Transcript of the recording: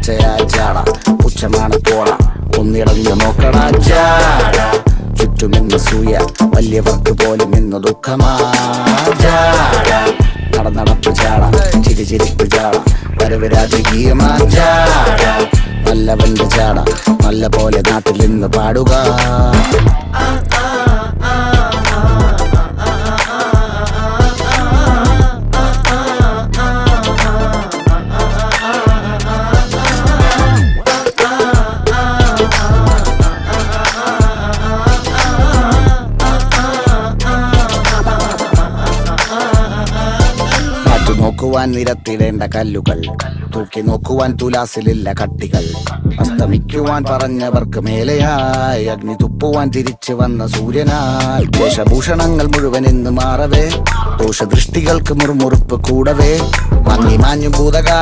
പച്ചയാ ചാട പുച്ഛമാണ് പോട ഒന്നിടഞ്ഞു നോക്കടാ ചാട ചുറ്റുമെന്ന് സൂയ വലിയവർക്ക് പോലും ഇന്ന് ദുഃഖമാ ചാട നടപ്പ് ചാട ചിരിപ്പ് ചാട വരവ് രാജകീയമാ ചാട നല്ലവന്റെ ചാട നല്ല പോലെ നാട്ടിൽ നിന്ന് പാടുക. നോക്കുവാൻ നിരത്തിടേണ്ട കല്ലുകൾ തൂക്കി നോക്കുവാൻ തുലാസിലില്ല കട്ടികൾ അസ്തമിക്കുവാൻ പറഞ്ഞവർക്ക് മേലെയായി അഗ്നി തുപ്പുവാൻ തിരിച്ചു വന്ന സൂര്യനായി വേഷഭൂഷണങ്ങൾ മുഴുവൻ ഇന്ന് മാറവേ ദോഷദൃഷ്ടികൾക്ക് മുറുമുറുപ്പ് കൂടവേ മങ്ങി മാഞ്ഞു ഭൂതകാല